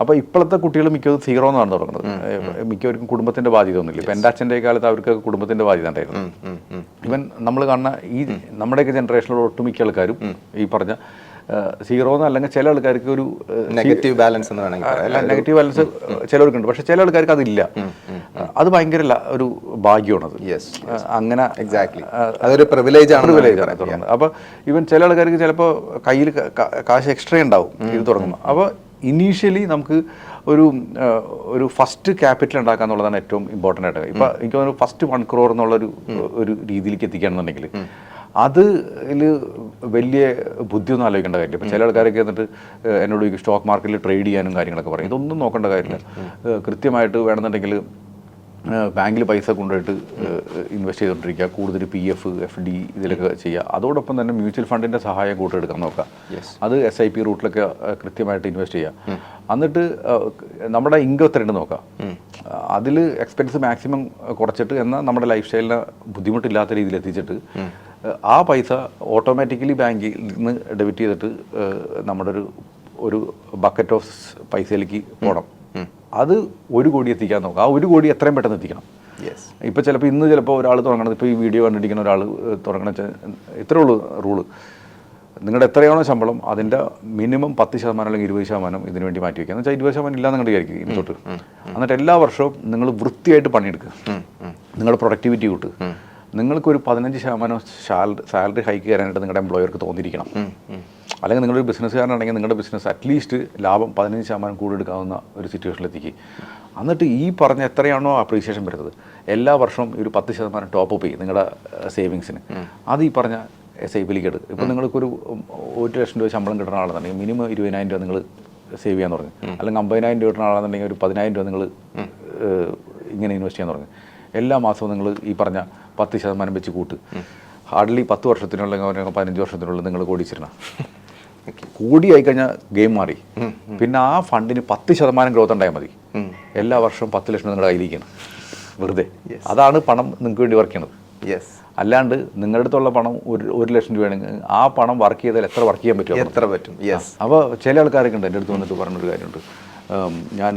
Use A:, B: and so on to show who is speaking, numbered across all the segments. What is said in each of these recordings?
A: അപ്പോൾ ഇപ്പോഴത്തെ കുട്ടികൾ മിക്കതും സീറോ എന്നാണ് തുടങ്ങുന്നത്. മിക്കവർക്കും കുടുംബത്തിൻ്റെ ബാധ്യത ഒന്നുമില്ല. ഇപ്പം എൻ്റെ അച്ഛൻ്റെ കാലത്ത് അവർക്ക് കുടുംബത്തിൻ്റെ ബാധ്യത ഉണ്ടായിരുന്നു. ഇവൻ നമ്മൾ കാണുന്ന ഈ നമ്മുടെയൊക്കെ ജനറേഷനിലുള്ള ഒട്ടുമിക്ക ആൾക്കാരും ഈ പറഞ്ഞ സീറോ എന്നല്ലെങ്കിൽ ചില ആൾക്കാർക്ക് ഒരു
B: നെഗറ്റീവ് ബാലൻസ് എന്ന് വേണമെങ്കിൽ
A: നെഗറ്റീവ് ബാലൻസ് ചിലവർക്കുണ്ട്. പക്ഷെ ചില ആൾക്കാർക്ക് അതില്ല. അത് ഭയങ്കര ഒരു ഭാഗ്യമാണത്. അങ്ങനെ
B: എക്സാക്ട്ലി അതൊരു പ്രിവിലേജ് ആണ്
A: തുടങ്ങുന്നത്. അപ്പോൾ ഇവൻ ചില ആൾക്കാർക്ക് ചിലപ്പോൾ കയ്യിൽ കാശ് എക്സ്ട്രാ ഉണ്ടാവും ഇത് തുടങ്ങുമ്പോൾ. അപ്പോൾ ഇനീഷ്യലി നമുക്ക് ഒരു ഫസ്റ്റ് ക്യാപിറ്റൽ ഉണ്ടാക്കുക എന്നുള്ളതാണ് ഏറ്റവും ഇമ്പോർട്ടൻ്റ് ആയിട്ട്. ഇപ്പം എനിക്ക് തോന്നുന്നു ഫസ്റ്റ് 1 crore എന്നുള്ളൊരു രീതിയിലേക്ക് എത്തിക്കുകയാണെന്നുണ്ടെങ്കിൽ അതിൽ വലിയ ബുദ്ധിയൊന്നും ആലോചിക്കേണ്ട കാര്യമില്ല. ഇപ്പം ചില ആൾക്കാരൊക്കെ എന്നിട്ട് എന്നോട് സ്റ്റോക്ക് മാർക്കറ്റിൽ ട്രേഡ് ചെയ്യാനും കാര്യങ്ങളൊക്കെ പറയും. ഇതൊന്നും നോക്കേണ്ട കാര്യമില്ല. കൃത്യമായിട്ട് വേണമെന്നുണ്ടെങ്കിൽ ബാങ്കിൽ പൈസ കൊണ്ടുപോയിട്ട് ഇൻവെസ്റ്റ് ചെയ്തുകൊണ്ടിരിക്കുക, കൂടുതൽ PF FD ഇതിലൊക്കെ ചെയ്യുക. അതോടൊപ്പം തന്നെ മ്യൂച്വൽ ഫണ്ടിൻ്റെ സഹായം കൂട്ടെടുക്കാൻ നോക്കുക. അത് SIP റൂട്ടിലൊക്കെ കൃത്യമായിട്ട് ഇൻവെസ്റ്റ് ചെയ്യുക. എന്നിട്ട് നമ്മുടെ ഇൻകം എത്രയുണ്ട് നോക്കുക. അതിൽ എക്സ്പെൻസ് മാക്സിമം കുറച്ചിട്ട് എന്നാൽ നമ്മുടെ ലൈഫ് സ്റ്റൈലിനെ ബുദ്ധിമുട്ടില്ലാത്ത രീതിയിൽ എത്തിച്ചിട്ട് ആ പൈസ ഓട്ടോമാറ്റിക്കലി ബാങ്കിൽ നിന്ന് ഡെബിറ്റ് ചെയ്തിട്ട് നമ്മുടെ ഒരു ബക്കറ്റ് ഓഫ് പൈസയിലേക്ക് പോകണം. അത് 1 കോടി എത്തിക്കാൻ നോക്കുക. ആ 1 കോടി എത്രയും പെട്ടെന്ന് എത്തിക്കണം. ഇപ്പോൾ ചിലപ്പോൾ ഇന്ന് ചിലപ്പോൾ ഒരാൾ തുടങ്ങണത്, ഇപ്പോൾ ഈ വീഡിയോ കണ്ടിരിക്കുന്ന ഒരാൾ തുടങ്ങണ ഇത്രേ ഉള്ളൂ റൂള്. നിങ്ങളുടെ എത്രയാണോ ശമ്പളം അതിൻ്റെ മിനിമം 10% അല്ലെങ്കിൽ 20% ഇതിനു വേണ്ടി മാറ്റി വയ്ക്കുക. എന്ന് വെച്ചാൽ 20% ഇല്ലാന്ന് നിങ്ങളുടെ വിചാരിക്കും ഇനി തൊട്ട്. എന്നിട്ട് എല്ലാ വർഷവും നിങ്ങൾ വൃത്തിയായിട്ട് പണിയെടുക്കുക. നിങ്ങളുടെ പ്രൊഡക്ടിവിറ്റി കൂട്ട്. നിങ്ങൾക്കൊരു 15% സാലറി ഹൈക്ക് തരാനായിട്ട് നിങ്ങളുടെ എംപ്ലോയർക്ക് തോന്നിയിരിക്കണം. അല്ലെങ്കിൽ നിങ്ങളൊരു ബിസിനസ്സുകാരനാണെങ്കിൽ നിങ്ങളുടെ ബിസിനസ് അറ്റ്ലീസ്റ്റ് ലാഭം 15% കൂടി എടുക്കാവുന്ന ഒരു സിറ്റുവേഷനിലെത്തിക്കുക. എന്നിട്ട് ഈ പറഞ്ഞ എത്രയാണോ അപ്രീസിയേഷൻ വരുന്നത് എല്ലാ വർഷവും ഒരു 10% ടോപ്പ് അപ്പ് ചെയ്യും നിങ്ങളുടെ സേവിങ്സിന്. അത് ഈ പറഞ്ഞ SIPയിലേക്ക് എടുക്കും. ഇപ്പോൾ നിങ്ങൾക്കൊരു 1 ലക്ഷം രൂപ ശമ്പളം കിട്ടുന്ന ആളാണെന്നുണ്ടെങ്കിൽ മിനിമം 20,000 രൂപ നിങ്ങൾ സേവ് ചെയ്യാൻ തുടങ്ങി. അല്ലെങ്കിൽ 50,000 രൂപ കിട്ടുന്ന ആളാണെന്നുണ്ടെങ്കിൽ ഒരു 10,000 രൂപ നിങ്ങൾ ഇങ്ങനെ ഇൻവെസ്റ്റ് ചെയ്യാൻ തുടങ്ങി. എല്ലാ മാസവും നിങ്ങൾ ഈ പറഞ്ഞ 10% വെച്ച് കൂട്ട്. ഹാർഡ്ലി 10 വർഷത്തിനുള്ള 15 വർഷത്തിനുള്ളിൽ നിങ്ങൾ കോടീശ്വരനാ. കോടിയായി കഴിഞ്ഞാൽ ഗെയിം മാറി. പിന്നെ ആ ഫണ്ടിന് 10% ഗ്രോത്ത് ഉണ്ടായാൽ മതി. എല്ലാ വർഷവും 10 ലക്ഷം നിങ്ങളുടെ കയ്യിലേക്കാണ് വെറുതെ. അതാണ് പണം നിങ്ങൾക്ക് വേണ്ടി വർക്ക് ചെയ്യണത്. അല്ലാണ്ട് നിങ്ങളുടെ അടുത്തുള്ള പണം 1 ലക്ഷം രൂപയാണെങ്കിൽ ആ പണം വർക്ക് ചെയ്താൽ എത്ര വർക്ക് ചെയ്യാൻ പറ്റും,
B: എത്ര പറ്റും.
A: അപ്പോൾ ചില ആൾക്കാരൊക്കെ ഉണ്ട് എൻ്റെ അടുത്ത് വന്നിട്ട് പറഞ്ഞൊരു കാര്യമുണ്ട്. ഞാൻ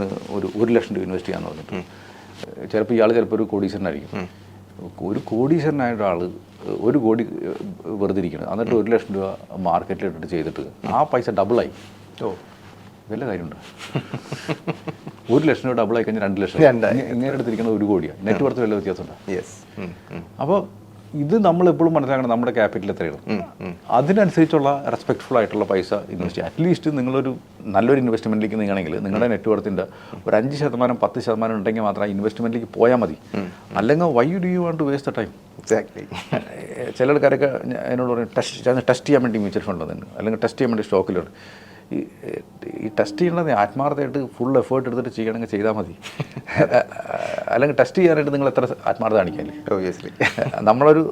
A: 1 ലക്ഷം രൂപ ഇൻവെസ്റ്റ് ചെയ്യാന്ന് പറഞ്ഞിട്ട് ചിലപ്പോൾ ഇയാൾ ചിലപ്പോൾ ഒരു കോടീശ്വരനായിരിക്കും. ഒരു കോടീശ്വരനായ ഒരാൾ 1 കോടി വെറുതെ ഇരിക്കണം. എന്നിട്ട് 1 ലക്ഷം രൂപ മാർക്കറ്റിലിട്ടിട്ട് ചെയ്തിട്ട് ആ പൈസ ഡബിളായി. വല്ല കാര്യമുണ്ട്? 1 ലക്ഷം രൂപ ഡബിളായി കഴിഞ്ഞാൽ 2 ലക്ഷം. ഇങ്ങനെ എടുത്തിരിക്കുന്നത് 1 കോടിയാണ്. നെറ്റ് വർത്ത് വല്ല വ്യത്യാസമുണ്ട്. അപ്പോൾ ഇത് നമ്മൾ എപ്പോഴും മനസ്സിലാക്കണം നമ്മുടെ ക്യാപിറ്റൽ എത്രയാണ്. അതിനനുസരിച്ചുള്ള റെസ്പെക്ട്ഫുൾ ആയിട്ടുള്ള പൈസ ഇൻവെസ്റ്റ് ചെയ്യുക. അറ്റ്ലീസ്റ്റ് നിങ്ങളൊരു നല്ലൊരു ഇൻവെസ്റ്റ്മെൻറ്റിലേക്ക് നീങ്ങണമെങ്കിൽ നിങ്ങളുടെ നെറ്റ് വർത്തിൻ്റെ ഒരു 5% 10% ഉണ്ടെങ്കിൽ മാത്രം ആ ഇൻവെസ്റ്റ്മെൻറ്റിലേക്ക് പോയാൽ മതി. അല്ലെങ്കിൽ why do you want to waste the time?
B: Exactly.
A: ചില ആൾക്കാരൊക്കെ എന്നോട് പറയും ടെസ്റ്റ് ചെയ്യാൻ വേണ്ടി മ്യൂച്വൽ ഫണ്ട് വന്നിട്ടുണ്ട്, അല്ലെങ്കിൽ ടെസ്റ്റ് ചെയ്യാൻ വേണ്ടി സ്റ്റോക്കിലുണ്ട്. ഈ ടെസ്റ്റ് ചെയ്യേണ്ടത് ആത്മാർത്ഥമായിട്ട് ഫുൾ എഫേർട്ട് എടുത്തിട്ട് ചെയ്യണമെങ്കിൽ ചെയ്താൽ മതി. അല്ലെങ്കിൽ ടെസ്റ്റ് ചെയ്യാനായിട്ട് നിങ്ങൾ എത്ര ആത്മാർത്ഥത കാണിക്കാല്ലേ?
B: ഒബ്വിയസ്ലി
A: നമ്മളൊരു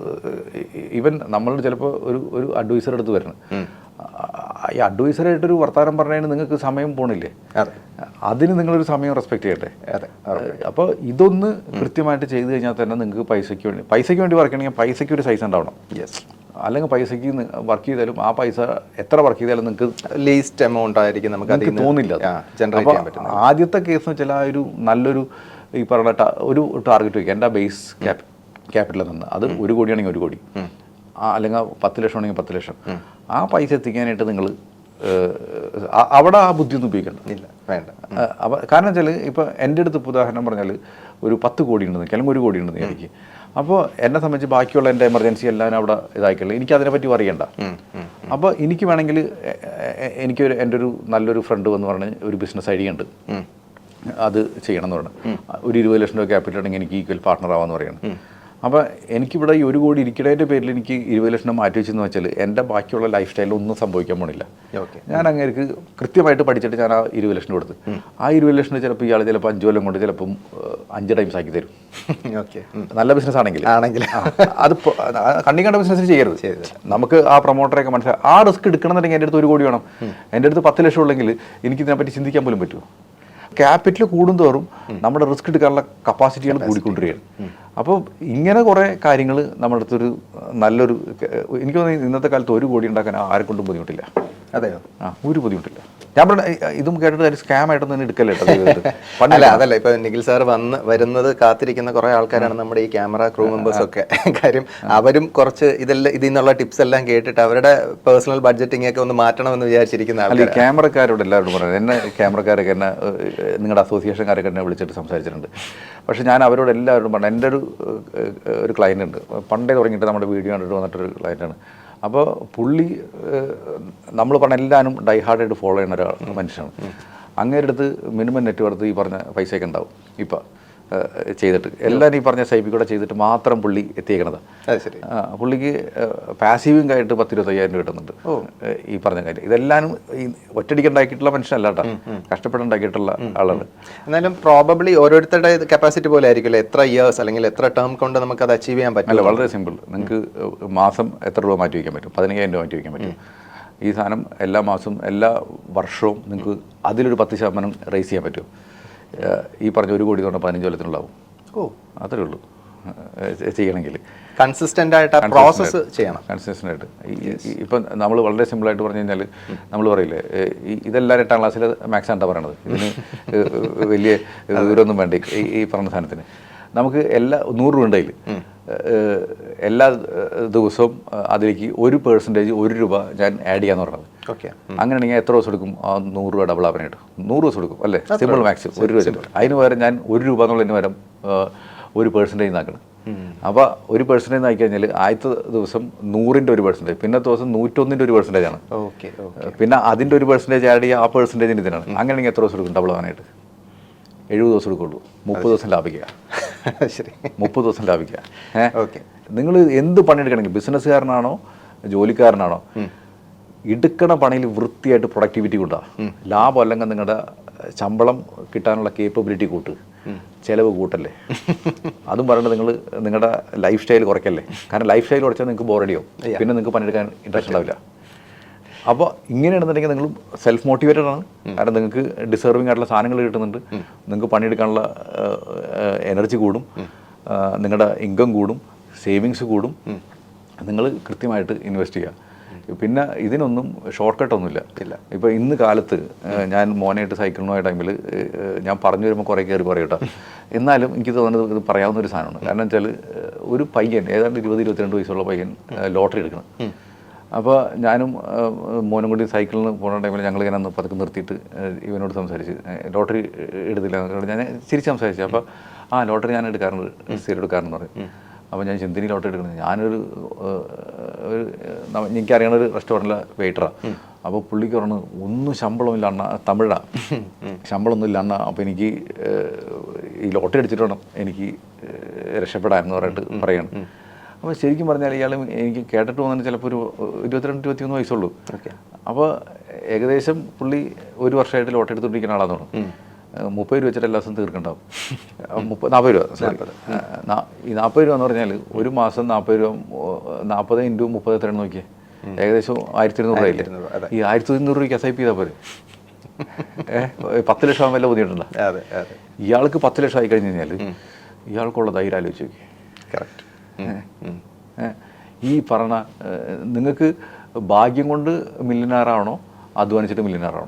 A: ഈവൻ നമ്മളോട് ചിലപ്പോൾ ഒരു അഡ്വൈസർ എടുത്ത് വരണം. ഈ അഡ്വൈസറായിട്ടൊരു വർത്തമാനം പറഞ്ഞതിന് നിങ്ങൾക്ക് സമയം പോണില്ലേ? അതിന് നിങ്ങളൊരു സമയം റെസ്പെക്ട് ചെയ്യട്ടെ. അപ്പോൾ ഇതൊന്ന് കൃത്യമായിട്ട് ചെയ്ത് കഴിഞ്ഞാൽ തന്നെ നിങ്ങൾക്ക് പൈസയ്ക്ക് വേണ്ടി വർക്ക് ചെയ്യണമെങ്കിൽ പൈസയ്ക്ക് ഒരു സൈസ് ഉണ്ടാവണം. അല്ലെങ്കിൽ പൈസയ്ക്ക് വർക്ക് ചെയ്താലും ആ പൈസ എത്ര വർക്ക് ചെയ്താലും നിങ്ങൾക്ക്
B: ലീസ്റ്റ് എമൗണ്ട് ആയിരിക്കും നമുക്ക്
A: തോന്നില്ല.
B: ജനറേറ്റ് ചെയ്യാൻ പറ്റും.
A: ആദ്യത്തെ കേസ് എന്ന് വെച്ചാൽ ഒരു നല്ലൊരു ഈ പറഞ്ഞ ഒരു ടാർഗറ്റ് വയ്ക്കുക. എൻ്റെ ബേസ് ക്യാപിറ്റലിൽ നിന്ന് അത് 1 കോടിയാണെങ്കിൽ 1 കോടി, അല്ലെങ്കിൽ 10 ലക്ഷം ആണെങ്കിൽ 10 ലക്ഷം. ആ പൈസ എത്തിക്കാനായിട്ട് നിങ്ങൾ അവിടെ ആ ബുദ്ധിയൊന്നും ഉപയോഗിക്കണ്ട.
B: വേണ്ട.
A: കാരണം വെച്ചാൽ ഇപ്പോൾ എൻ്റെ അടുത്ത് ഇപ്പോൾ ഉദാഹരണം പറഞ്ഞാൽ ഒരു 10 കോടി ഉണ്ടെന്ന്, അല്ലെങ്കിൽ 1 കോടി ഉണ്ടെന്ന് എനിക്ക്. അപ്പോൾ എന്നെ സംബന്ധിച്ച് ബാക്കിയുള്ള എൻ്റെ എമർജൻസി എല്ലാം അവിടെ ഇതാക്കിയുള്ളൂ. എനിക്ക് അതിനെപ്പറ്റി അറിയണ്ട. അപ്പോൾ എനിക്ക് വേണമെങ്കിൽ എൻ്റെ ഒരു നല്ലൊരു ഫ്രണ്ട് വന്ന് പറഞ്ഞ് ഒരു ബിസിനസ് ഐഡിയ ഉണ്ട്, അത് ചെയ്യണം എന്ന് പറഞ്ഞു. ഒരു 20 ലക്ഷം രൂപ ക്യാപിറ്റൽ ഉണ്ടെങ്കിൽ എനിക്ക് ഈക്വൽ പാർട്ണർ ആവാമെന്ന് പറയണം. അപ്പോൾ എനിക്കിവിടെ ഈ 1 കോടി ഇരിക്കുന്നതിൻ്റെ പേരിൽ എനിക്ക് 20 ലക്ഷം മാറ്റി വെച്ചെന്ന് വെച്ചാൽ എൻ്റെ ബാക്കിയുള്ള ലൈഫ് സ്റ്റൈലിൽ ഒന്നും സംഭവിക്കാൻ പോണില്ല. ഞാൻ അങ്ങനെ കൃത്യമായിട്ട് പഠിച്ചിട്ട് ഞാൻ ആ 20 ലക്ഷം കൊടുത്ത് ആ 20 ലക്ഷം ചിലപ്പോൾ ഇയാൾ ചിലപ്പോൾ 5 കൊല്ലം കൊണ്ട് ചിലപ്പം 5 ടൈംസ് ആക്കി തരും. നല്ല ബിസിനസ് ആണെങ്കിൽ അത് കണ്ണി കണ്ട ബിസിനസ് ചെയ്യരുത്. നമുക്ക് ആ പ്രൊമോട്ടറൊക്കെ മനസ്സിലായി ആ റിസ്ക് എടുക്കണമെന്നുണ്ടെങ്കിൽ എൻ്റെ അടുത്ത് 1 കോടി വേണം. എൻ്റെ അടുത്ത് 10 ലക്ഷം ഉള്ളെങ്കിൽ എനിക്കിതിനെപ്പറ്റി ചിന്തിക്കാൻ പോലും പറ്റുമോ? ക്യാപിറ്റൽ കൂടുന്തോറും നമ്മുടെ റിസ്ക് എടുക്കാനുള്ള കപ്പാസിറ്റികൾ കൂടിക്കൊണ്ടിരിക്കുകയാണ്. അപ്പോൾ ഇങ്ങനെ കുറേ കാര്യങ്ങൾ നമ്മുടെ അടുത്തൊരു നല്ലൊരു എനിക്ക് തോന്നുന്നു ഇന്നത്തെ കാലത്ത് 1 കോടി ഉണ്ടാക്കാൻ ആരെക്കൊണ്ടും ബുദ്ധിമുട്ടില്ല.
B: അതെയോ?
A: ഒരു ബുദ്ധിമുട്ടില്ല. ഞാൻ പറഞ്ഞ ഇതും കേട്ടിട്ട് കാര്യം സ്കാം ആയിട്ടൊന്നും തന്നെ എടുക്കല്ലേ
B: അതല്ല ഇപ്പൊ നിഖിൽ സാർ വരുന്നത് കാത്തിരിക്കുന്ന കുറെ ആൾക്കാരാണ് നമ്മുടെ ഈ ക്യാമറ ക്രൂ മെമ്പേഴ്സ് ഒക്കെ. കാര്യം അവരും കുറച്ച് ഇതിൽ നിന്നുള്ള ടിപ്സ് എല്ലാം കേട്ടിട്ട് അവരുടെ പേഴ്സണൽ ബഡ്ജറ്റിംഗ് ഒക്കെ ഒന്ന് മാറ്റണമെന്ന് വിചാരിച്ചിരിക്കുന്ന
A: അല്ല. ഈ ക്യാമറക്കാരോട് എല്ലാവരോടും പറയുന്നത്, എന്നെ ക്യാമറക്കാരൊക്കെ എന്നെ നിങ്ങളുടെ അസോസിയേഷൻകാരൊക്കെ എന്നെ വിളിച്ചിട്ട് സംസാരിച്ചിട്ടുണ്ട്. പക്ഷെ ഞാൻ അവരോട് എല്ലാവരോടും പറഞ്ഞു, എൻ്റെ ഒരു ക്ലയൻ്റ് ഉണ്ട്, പണ്ടേ തുടങ്ങിയിട്ട് നമ്മുടെ വീഡിയോ കണ്ടിട്ട് വന്നിട്ടൊരു ക്ലയൻ്റാണ്. അപ്പോൾ പുള്ളി നമ്മൾ പറഞ്ഞ എല്ലാവരും ഡൈഹാർഡായിട്ട് ഫോളോ ചെയ്യുന്ന ഒരാൾ മനുഷ്യനാണ്. അങ്ങേരുടെ അടുത്ത് മിനിമം നെറ്റ് വർത്ത് ഈ പറഞ്ഞ പൈസയൊക്കെ ഉണ്ടാവും. ഇപ്പം ചെയ്തിട്ട് എല്ലാവരും ഈ പറഞ്ഞ സൈപ്പിൽ കൂടെ ചെയ്തിട്ട് മാത്രം പുള്ളി എത്തിയേക്കണത്. പുള്ളിക്ക് പാസീവിംഗ് ആയിട്ട് 10-25,000 രൂപ കിട്ടുന്നുണ്ട് ഈ പറഞ്ഞ കാര്യം. ഇതെല്ലാവരും ഈ ഒറ്റയടിക്ക് ഉണ്ടാക്കിയിട്ടുള്ള മനുഷ്യനല്ല കേട്ടോ, കഷ്ടപ്പെട്ടുണ്ടാക്കിയിട്ടുള്ള ആളാണ്.
B: എന്നാലും പ്രോബബ്ലി ഓരോരുത്തരുടെ കപ്പാസിറ്റി പോലെ ആയിരിക്കുമല്ലോ, എത്ര ഇയേഴ്സ് അല്ലെങ്കിൽ എത്ര ടേം കൊണ്ട് നമുക്ക് അത് അച്ചീവ് ചെയ്യാൻ പറ്റില്ല.
A: വളരെ സിമ്പിൾ. നിങ്ങൾക്ക് മാസം എത്ര രൂപ മാറ്റി വയ്ക്കാൻ പറ്റും? 15,000 രൂപ മാറ്റി വയ്ക്കാൻ പറ്റും. ഈ സാധനം എല്ലാ മാസവും എല്ലാ വർഷവും നിങ്ങൾക്ക് അതിലൊരു 10% റേസ് ചെയ്യാൻ പറ്റും. ഈ പറഞ്ഞ 1 കോടി തൊട്ട് 15 കൊല്ലത്തിനുണ്ടാവും. അത്രേ ഉള്ളൂ ചെയ്യണമെങ്കിൽ.
B: കൺസിസ്റ്റൻ്റ് ആയിട്ട് പ്രോസസ്സ് ചെയ്യണം.
A: കൺസിസ്റ്റൻ്റ് ആയിട്ട്. ഇപ്പം നമ്മൾ വളരെ സിമ്പിളായിട്ട് പറഞ്ഞു കഴിഞ്ഞാൽ നമ്മൾ പറയില്ലേ, ഇതെല്ലാം 8ാം ക്ലാസ്സിൽ മാത്സ് ആണ്ടാ പറയണത്, ഇതിന് വലിയ ദൂരമൊന്നും വേണ്ട ഈ പറഞ്ഞ സാധനത്തിന്. നമുക്ക് 100 രൂപ ഉണ്ടെങ്കിൽ എല്ലാ ദിവസവും അതിലേക്ക് 1% 1 രൂപ ഞാൻ ആഡ് ചെയ്യാന്ന് പറഞ്ഞത്. അങ്ങനെയാണെങ്കിൽ എത്ര ദിവസം എടുക്കും? 100 രൂപ ഡബിൾ ആവാനായിട്ട് 100 ദിവസം എടുക്കും അല്ലേ? സിമ്പിൾ മാക്സ് 1 രൂപ ചെല്ലും. അതിന് പകരം ഞാൻ 1 രൂപ എന്നുള്ളതിന് പകരം 1% ആക്കണം. അപ്പോൾ 1% ആയി കഴിഞ്ഞാൽ ആദ്യത്തെ ദിവസം 100ൻ്റെ 1%, പിന്നത്തെ ദിവസം 101ൻ്റെ 1% ആണ്. പിന്നെ അതിൻ്റെ 1% ആഡ് ചെയ്യുക, ആ പെർസെൻറ്റേജിന് ഇതിനാണ്. അങ്ങനെയാണെങ്കിൽ എത്ര ദിവസം എടുക്കും ഡബിൾ ആവാനായിട്ട്? 70 ദിവസം എടുക്കുള്ളൂ. 30 ദിവസം ലാഭിക്കുക.
B: ശരി,
A: 30 ദിവസം ലാഭിക്കുക. നിങ്ങൾ എന്ത് പണിയെടുക്കണമെങ്കിൽ, ബിസിനസ്സുകാരനാണോ ജോലിക്കാരനാണോ, എടുക്കണ പണിയിൽ വൃത്തിയായിട്ട് പ്രൊഡക്ടിവിറ്റി കൂട്ടുക. ലാഭം അല്ലെങ്കിൽ നിങ്ങളുടെ ശമ്പളം കിട്ടാനുള്ള കേപ്പബിലിറ്റി കൂട്ട്, ചിലവ് കൂട്ടല്ലേ. അതും പറഞ്ഞിട്ട് നിങ്ങൾ നിങ്ങളുടെ ലൈഫ് സ്റ്റൈൽ കുറയ്ക്കല്ലേ. കാരണം ലൈഫ് സ്റ്റൈൽ കുറച്ചാൽ നിങ്ങൾക്ക് ബോറടിയോ, പിന്നെ നിങ്ങൾക്ക് പണിയെടുക്കാൻ ഇൻട്രസ്റ്റ് ഉണ്ടാവില്ല. അപ്പോൾ ഇങ്ങനെയാണെന്നുണ്ടെങ്കിൽ നിങ്ങൾ സെൽഫ് മോട്ടിവേറ്റഡ് ആണ്. കാരണം നിങ്ങൾക്ക് ഡിസേർവിംഗ് ആയിട്ടുള്ള സാധനങ്ങൾ കിട്ടുന്നുണ്ട്, നിങ്ങൾക്ക് പണിയെടുക്കാനുള്ള എനർജി കൂടും, നിങ്ങളുടെ ഇൻകം കൂടും, സേവിങ്സ് കൂടും. നിങ്ങൾ കൃത്യമായിട്ട് ഇൻവെസ്റ്റ് ചെയ്യുക. പിന്നെ ഇതിനൊന്നും ഷോർട്ട് കട്ടൊന്നുമില്ല. ഇപ്പോൾ ഇന്ന് കാലത്ത് ഞാൻ മോനായിട്ട് സൈക്കിളിന് പോയ ടൈമിൽ ഞാൻ പറഞ്ഞു വരുമ്പോൾ കുറേ കയറി പറയും കേട്ടോ. എന്നാലും എനിക്ക് തോന്നുന്നത് ഇത് പറയാവുന്ന ഒരു സാധനമാണ്. കാരണം വെച്ചാൽ ഒരു പയ്യൻ ഏതാണ്ട് 20-22 വയസ്സുള്ള പയ്യൻ ലോട്ടറി എടുക്കണം. അപ്പോൾ ഞാനും മോനും കൂടി സൈക്കിളിന് പോകുന്ന ടൈമിൽ ഞങ്ങൾ ഇങ്ങനെ ഒന്ന് പതുക്കെ നിർത്തിയിട്ട് ഇവനോട് സംസാരിച്ച്, ലോട്ടറി എടുത്തില്ല എന്നൊക്കെ ഞാൻ ചിരിച്ച് സംസാരിച്ചു. അപ്പോൾ ലോട്ടറി ഞാൻ എടുക്കാറുണ്ട്, സ്ഥിരം എടുക്കാറെന്ന് പറയും. അപ്പോൾ ഞാൻ ചിന്തിനി ലോട്ടറി എടുക്കുന്നത്, ഞാനൊരു എനിക്കറിയണ ഒരു റെസ്റ്റോറൻറ്റിലെ വെയിറ്ററാണ്. അപ്പോൾ പുള്ളിക്ക് പറഞ്ഞു, ഒന്നും ശമ്പളമില്ല അണ്ണ, തമിഴാണ്, ശമ്പളമൊന്നും ഇല്ല അണ്ണ, അപ്പോൾ എനിക്ക് ഈ ലോട്ടറി അടിച്ചിട്ട് വേണം എനിക്ക് രക്ഷപ്പെടാമെന്ന് പറഞ്ഞിട്ട് പറയാണ്. അപ്പോൾ ശരിക്കും പറഞ്ഞാൽ ഇയാൾ എനിക്ക് കേട്ടിട്ട് പോകുന്നതിന് ചിലപ്പോൾ ഒരു 22-23 വയസ്സുള്ളൂ. അപ്പോൾ ഏകദേശം പുള്ളി 1 വർഷമായിട്ട് ലോട്ടറി എടുത്തുകൊണ്ടിരിക്കുന്ന ആളാന്ന് തോന്നുന്നു. 30 രൂപ വെച്ചിട്ട് എല്ലാ ദിവസവും തീർക്കുന്നുണ്ടാവും. 40 രൂപ, ഈ 40 രൂപ എന്ന് പറഞ്ഞാൽ ഒരു മാസം 40 രൂപ, 40 × 30 എത്രയാണ് നോക്കിയേ, ഏകദേശം 1200 രൂപയില്ലേ. ഈ 1200 രൂപയ്ക്ക് SIP ചെയ്താൽ പോരെ? 10 ലക്ഷം വല്ല ബുദ്ധിമുട്ടുണ്ടോ? ഇയാൾക്ക് 10 ലക്ഷം ആയി കഴിഞ്ഞ് കഴിഞ്ഞാൽ ഇയാൾക്കുള്ള ധൈര്യം ആലോചിച്ച് നോക്കി.
B: കറക്റ്റ്.
A: ഈ പറഞ്ഞ നിങ്ങൾക്ക് ഭാഗ്യം കൊണ്ട് മില്യനാറാണോ അധ്വാനിച്ചിട്ട് മില്യനാറാണോ?